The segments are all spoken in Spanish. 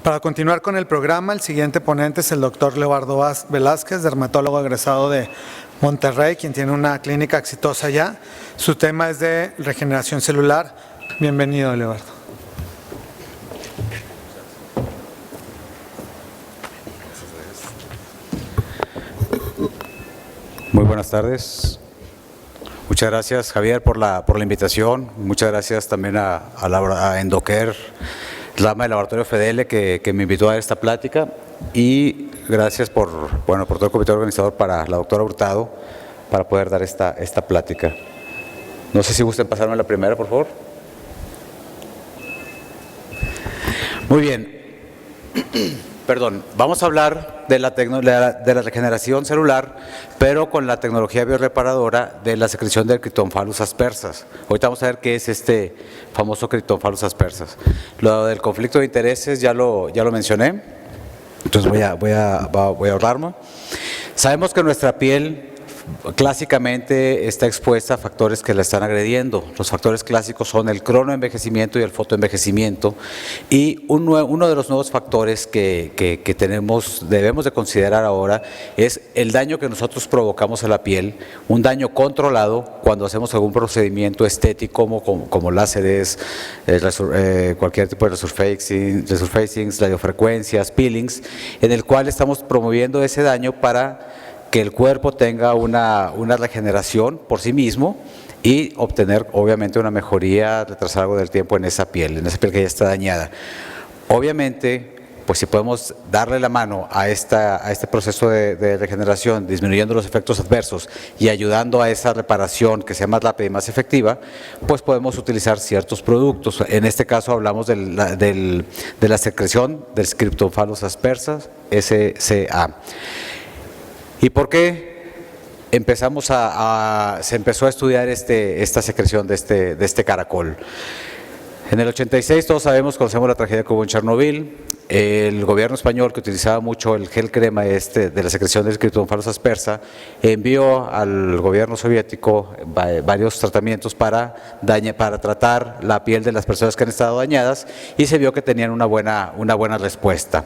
Para continuar con el programa, el siguiente ponente es el doctor Leobardo Velázquez, dermatólogo egresado de Monterrey, quien tiene una clínica exitosa ya. Su tema es de regeneración celular. Bienvenido, Leobardo. Muy buenas tardes. Muchas gracias, Javier, por la invitación. Muchas gracias también a Endoker, Lama del Laboratorio FDL, que me invitó a esta plática. Y gracias por todo el comité organizador, para la doctora Hurtado, para poder dar esta plática. No sé si gusten pasarme la primera, por favor. Muy bien. Perdón, vamos a hablar de la regeneración celular, pero con la tecnología bioreparadora de la secreción del Cryptomphalus aspersas. Ahorita vamos a ver qué es este famoso Cryptomphalus aspersas. Lo del conflicto de intereses ya lo mencioné, entonces voy a ahorrarme. Sabemos que nuestra piel clásicamente está expuesta a factores que la están agrediendo. Los factores clásicos son el cronoenvejecimiento y el fotoenvejecimiento, y uno de los nuevos factores que debemos de considerar ahora es el daño que nosotros provocamos a la piel, un daño controlado cuando hacemos algún procedimiento estético como láseres, cualquier tipo de resurfacings, radiofrecuencias, peelings, en el cual estamos promoviendo ese daño para que el cuerpo tenga una regeneración por sí mismo y obtener obviamente una mejoría, retrasar algo del tiempo en esa piel que ya está dañada. Obviamente, pues si podemos darle la mano a este proceso de regeneración, disminuyendo los efectos adversos y ayudando a esa reparación que sea más rápida y más efectiva, pues podemos utilizar ciertos productos. En este caso hablamos de la secreción del Cryptomphalus aspersas, SCA. ¿Y por qué se empezó a estudiar esta secreción de este caracol? En el 86 conocemos la tragedia que hubo en Chernobyl. El gobierno español, que utilizaba mucho el gel crema de la secreción del Cryptomphalus aspersa, envió al gobierno soviético varios tratamientos para tratar la piel de las personas que han estado dañadas, y se vio que tenían una buena respuesta.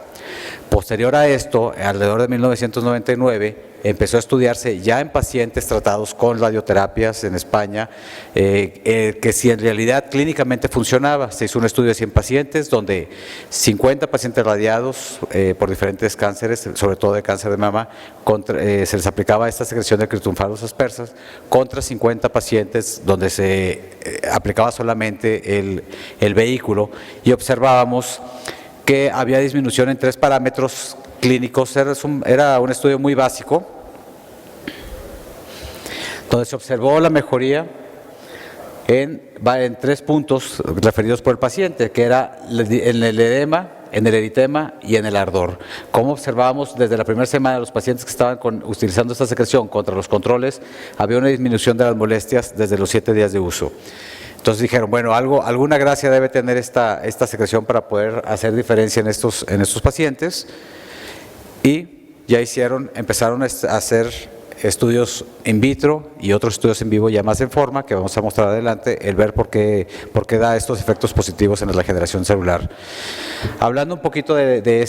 Posterior a esto, alrededor de 1999, empezó a estudiarse ya en pacientes tratados con radioterapias en España, que si en realidad clínicamente funcionaba. Se hizo un estudio de 100 pacientes, donde 50 pacientes radiados por diferentes cánceres, sobre todo de cáncer de mama, se les aplicaba esta secreción de Cryptomphalus aspersas, contra 50 pacientes donde se aplicaba solamente el vehículo, y observábamos que había disminución en 3 parámetros clínicos. Era un estudio muy básico, donde se observó la mejoría en 3 puntos referidos por el paciente, que era en el edema, en el eritema y en el ardor. Como observábamos desde la primera semana, los pacientes que estaban utilizando esta secreción contra los controles, había una disminución de las molestias desde los 7 días de uso. Entonces dijeron, bueno, alguna gracia debe tener esta secreción para poder hacer diferencia en estos pacientes, y ya empezaron a hacer estudios in vitro y otros estudios en vivo ya más en forma, que vamos a mostrar adelante, el ver por qué da estos efectos positivos en la regeneración celular. Hablando un poquito de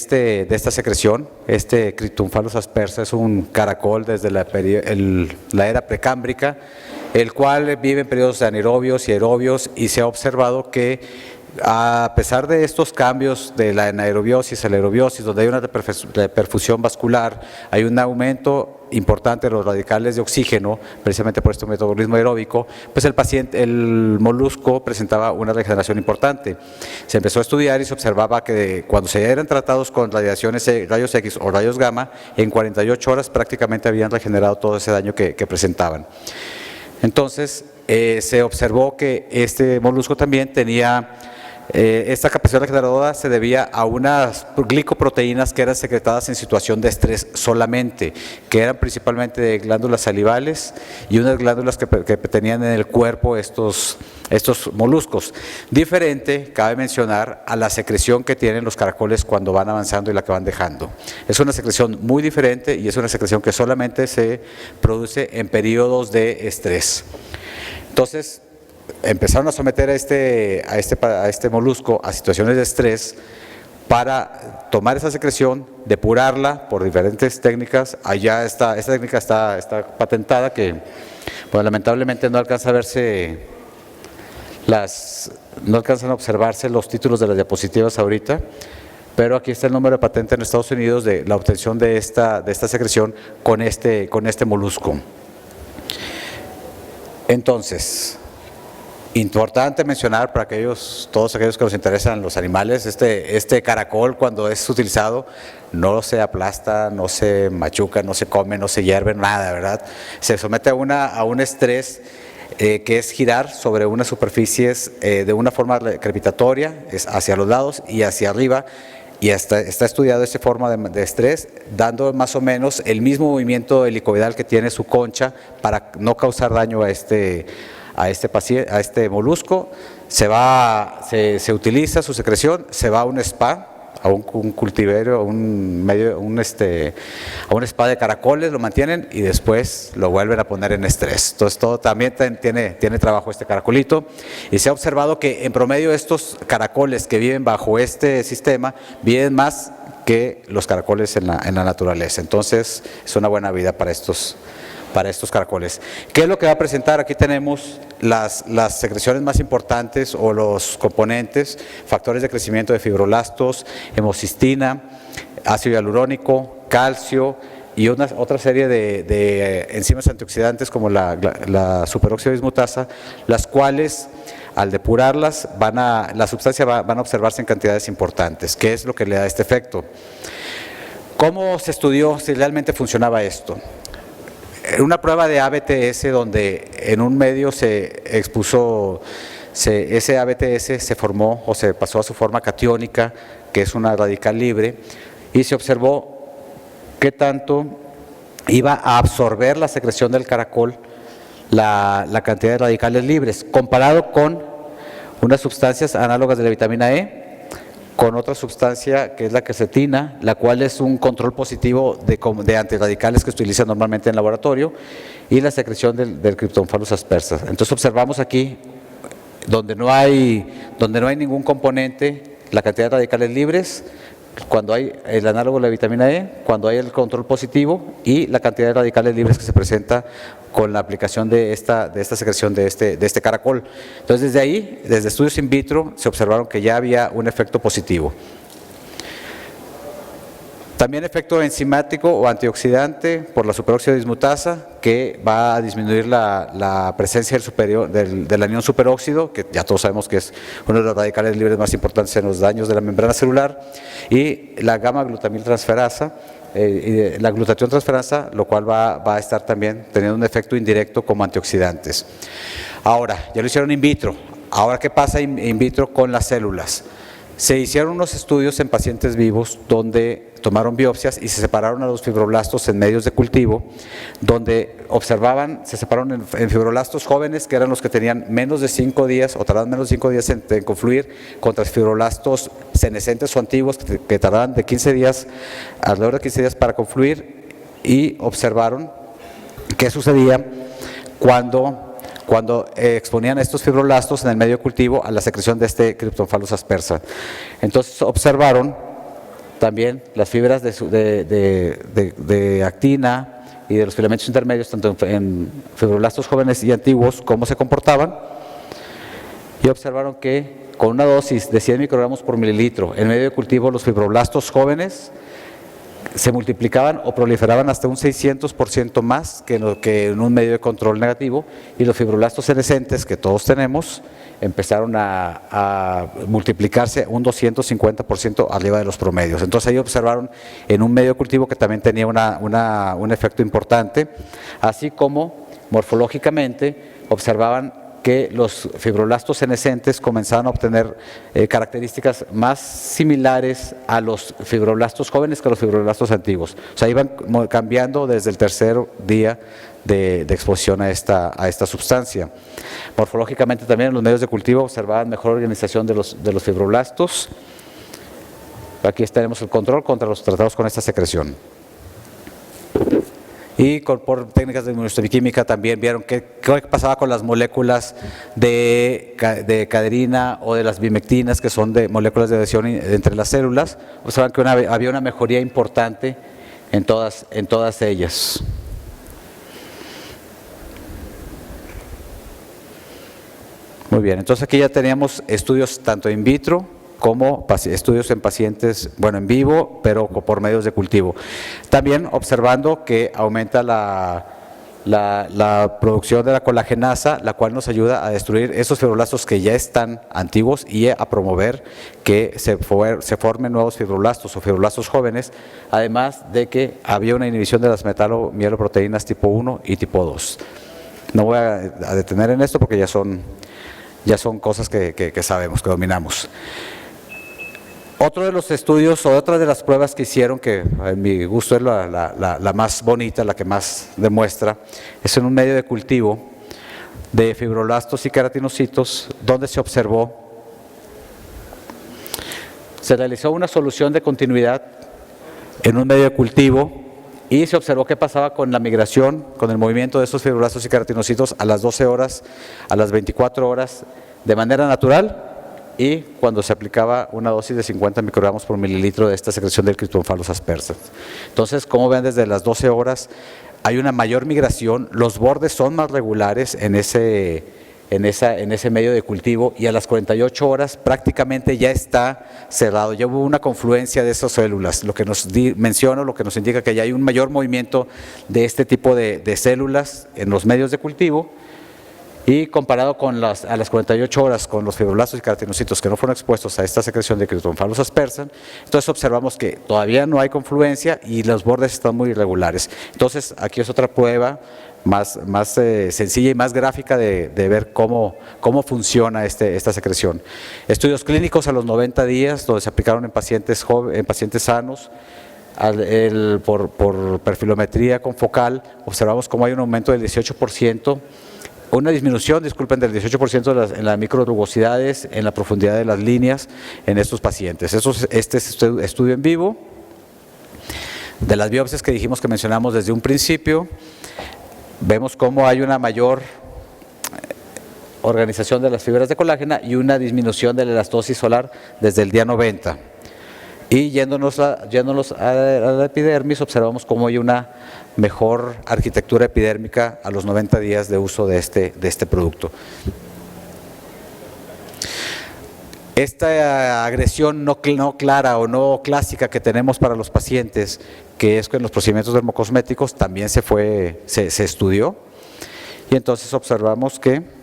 esta secreción, este Cryptomphalus aspersa es un caracol desde la era precámbrica, el cual vive en periodos de anaerobios y aerobios, y se ha observado que a pesar de estos cambios de la anaerobiosis a la aerobiosis, donde hay una reperfusión vascular, hay un aumento importante de los radicales de oxígeno, precisamente por este metabolismo aeróbico, pues el molusco presentaba una regeneración importante. Se empezó a estudiar y se observaba que cuando se eran tratados con rayos X o rayos gamma, en 48 horas prácticamente habían regenerado todo ese daño que presentaban. Entonces, se observó que este molusco también tenía esta capacidad regeneradora, se debía a unas glicoproteínas que eran secretadas en situación de estrés solamente, que eran principalmente de glándulas salivales y unas glándulas que tenían en el cuerpo estos moluscos. Diferente, cabe mencionar, a la secreción que tienen los caracoles cuando van avanzando y la que van dejando. Es una secreción muy diferente, y es una secreción que solamente se produce en periodos de estrés. Entonces, empezaron a someter a este molusco a situaciones de estrés para tomar esa secreción, depurarla por diferentes técnicas. Allá esta técnica está patentada, que pues, lamentablemente no alcanza a verse no alcanzan a observarse los títulos de las diapositivas ahorita, pero aquí está el número de patente en Estados Unidos de la obtención de esta secreción con este molusco. Entonces, importante mencionar para todos aquellos que nos interesan los animales, este caracol cuando es utilizado no se aplasta, no se machuca, no se come, no se hierve, nada, ¿verdad? Se somete a un estrés que es girar sobre unas superficies de una forma crepitatoria, es hacia los lados y hacia arriba, y está estudiado esta forma de estrés, dando más o menos el mismo movimiento helicoidal que tiene su concha para no causar daño a este molusco. Se utiliza su secreción, se va a un spa, a un cultiverio, a un spa de caracoles, lo mantienen y después lo vuelven a poner en estrés. Entonces todo también tiene trabajo este caracolito, y se ha observado que en promedio estos caracoles que viven bajo este sistema viven más que los caracoles en la naturaleza. Entonces es una buena vida para estos caracoles. ¿Qué es lo que va a presentar? Aquí tenemos las secreciones más importantes o los componentes, factores de crecimiento de fibroblastos, hemocistina, ácido hialurónico, calcio y otra serie de enzimas antioxidantes como la superóxido dismutasa, las cuales al depurarlas la sustancia van a observarse en cantidades importantes. ¿Qué es lo que le da este efecto? ¿Cómo se estudió si realmente funcionaba esto? Una prueba de ABTS donde en un medio se expuso, ese ABTS se formó o se pasó a su forma catiónica, que es una radical libre, y se observó qué tanto iba a absorber la secreción del caracol la cantidad de radicales libres, comparado con unas sustancias análogas de la vitamina E, con otra sustancia que es la quercetina, la cual es un control positivo de antirradicales que se utiliza normalmente en laboratorio, y la secreción del Cryptomphalus aspersa. Entonces observamos aquí, donde no hay ningún componente, la cantidad de radicales libres, cuando hay el análogo de la vitamina E, cuando hay el control positivo, y la cantidad de radicales libres que se presenta con la aplicación de esta secreción de este caracol. Entonces desde estudios in vitro se observaron que ya había un efecto positivo. También efecto enzimático o antioxidante por la superóxido dismutasa, que va a disminuir la presencia del anión superóxido, que ya todos sabemos que es uno de los radicales libres más importantes en los daños de la membrana celular, y la gamma-glutamiltransferasa, la glutatión transferasa, lo cual va a estar también teniendo un efecto indirecto como antioxidantes. Ahora, ya lo hicieron in vitro. Ahora, ¿qué pasa in vitro con las células? Se hicieron unos estudios en pacientes vivos donde tomaron biopsias y se separaron a los fibroblastos en medios de cultivo, donde se separaron en fibroblastos jóvenes, que eran los que tenían menos de 5 días o tardaban menos de 5 días en confluir, contra fibroblastos senescentes o antiguos que tardaban de 15 días, alrededor de 15 días para confluir, y observaron qué sucedía cuando exponían estos fibroblastos en el medio de cultivo a la secreción de este Cryptomphalus aspersa. Entonces observaron también las fibras de actina y de los filamentos intermedios, tanto en fibroblastos jóvenes y antiguos, cómo se comportaban, y observaron que con una dosis de 100 microgramos por mililitro en medio de cultivo, los fibroblastos jóvenes se multiplicaban o proliferaban hasta un 600% más que en un medio de control negativo, y los fibroblastos senescentes que todos tenemos empezaron a multiplicarse un 250% arriba de los promedios. Entonces ahí observaron en un medio de cultivo que también tenía un efecto importante, así como morfológicamente observaban que los fibroblastos senescentes comenzaban a obtener características más similares a los fibroblastos jóvenes que a los fibroblastos antiguos. O sea, iban cambiando desde el tercer día de exposición a esta sustancia. Morfológicamente también en los medios de cultivo observaban mejor organización de los fibroblastos. Aquí tenemos el control contra los tratados con esta secreción. Y por técnicas de inmunohistoquímica también vieron qué pasaba con las moléculas de cadherina o de las bimectinas, que son de moléculas de adhesión entre las células. Observan que había una mejoría importante en todas ellas. Muy bien, entonces aquí ya teníamos estudios tanto in vitro como estudios en pacientes, bueno, en vivo, pero por medios de cultivo. También observando que aumenta la producción de la colagenasa, la cual nos ayuda a destruir esos fibroblastos que ya están antiguos y a promover que se formen nuevos fibroblastos o fibroblastos jóvenes, además de que había una inhibición de las metalomieloproteínas tipo 1 y tipo 2. No voy a detener en esto porque ya son cosas que sabemos, que dominamos. Otro de los estudios o otra de las pruebas que hicieron, que en mi gusto es la más bonita, la que más demuestra, es en un medio de cultivo de fibroblastos y queratinocitos, donde se realizó una solución de continuidad en un medio de cultivo y se observó qué pasaba con la migración, con el movimiento de esos fibroblastos y queratinocitos a las 12 horas, a las 24 horas, de manera natural, y cuando se aplicaba una dosis de 50 microgramos por mililitro de esta secreción del Cryptophalus aspersans. Entonces, como ven, desde las 12 horas hay una mayor migración, los bordes son más regulares en ese medio de cultivo, y a las 48 horas prácticamente ya está cerrado, ya hubo una confluencia de esas células, lo que nos lo que nos indica que ya hay un mayor movimiento de este tipo de células en los medios de cultivo. Y comparado con a las 48 horas con los fibroblastos y queratinocitos que no fueron expuestos a esta secreción de Cryptophalus aspersans, entonces observamos que todavía no hay confluencia y los bordes están muy irregulares. Entonces aquí es otra prueba más sencilla y más gráfica de ver cómo funciona esta secreción. Estudios clínicos a los 90 días, donde se aplicaron en pacientes sanos. Por perfilometría confocal, observamos cómo hay un aumento del 18%, una disminución, del 18% en las microrugosidades, en la profundidad de las líneas en estos pacientes. Este es estudio en vivo. De las biopsias que dijimos que mencionamos desde un principio, vemos cómo hay una mayor organización de las fibras de colágeno y una disminución de la elastosis solar desde el día 90. Y yéndonos a la epidermis, observamos cómo hay una mejor arquitectura epidérmica a los 90 días de uso de este producto. Esta agresión no clara o no clásica que tenemos para los pacientes, que es con los procedimientos dermocosméticos, también se estudió, y entonces observamos que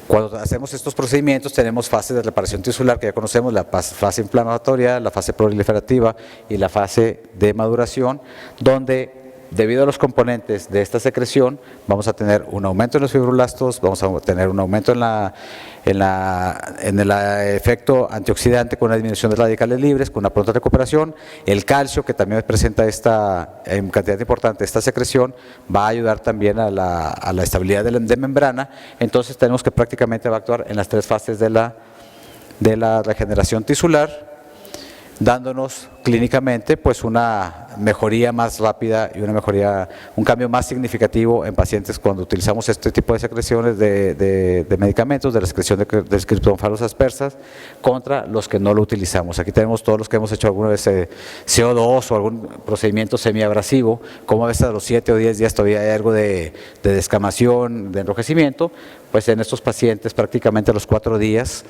cuando hacemos estos procedimientos tenemos fases de reparación tisular que ya conocemos, la fase inflamatoria, la fase proliferativa y la fase de maduración, donde debido a los componentes de esta secreción vamos a tener un aumento en los fibroblastos, vamos a tener un aumento en el efecto antioxidante con una disminución de radicales libres, con una pronta recuperación. El calcio, que también presenta en cantidad importante esta secreción, va a ayudar también a la estabilidad de membrana. Entonces tenemos que prácticamente va a actuar en las tres fases de la regeneración tisular, dándonos clínicamente pues una mejoría más rápida y un cambio más significativo en pacientes cuando utilizamos este tipo de secreciones de medicamentos, de la secreción de Cryptophalus aspersans, contra los que no lo utilizamos. Aquí tenemos todos los que hemos hecho alguna vez CO2 o algún procedimiento semiabrasivo, como a veces a los 7 o 10 días todavía hay algo de descamación, de enrojecimiento, pues en estos pacientes prácticamente a los 4 días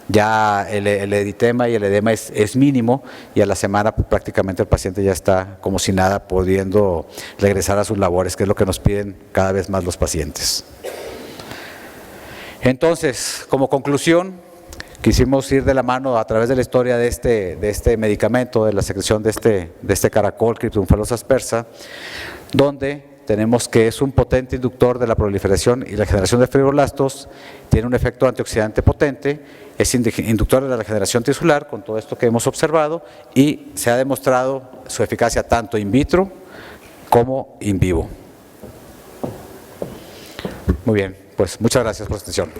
ya el eritema y el edema es mínimo, y a la semana prácticamente el paciente ya está como si nada, pudiendo regresar a sus labores, que es lo que nos piden cada vez más los pacientes. Entonces, como conclusión, quisimos ir de la mano a través de la historia de este medicamento, de la secreción de este caracol, Cryptophalus aspersans, donde tenemos que es un potente inductor de la proliferación y la generación de fibroblastos, tiene un efecto antioxidante potente, es inductor de la regeneración tisular con todo esto que hemos observado, y se ha demostrado su eficacia tanto in vitro como in vivo. Muy bien, pues muchas gracias por su atención.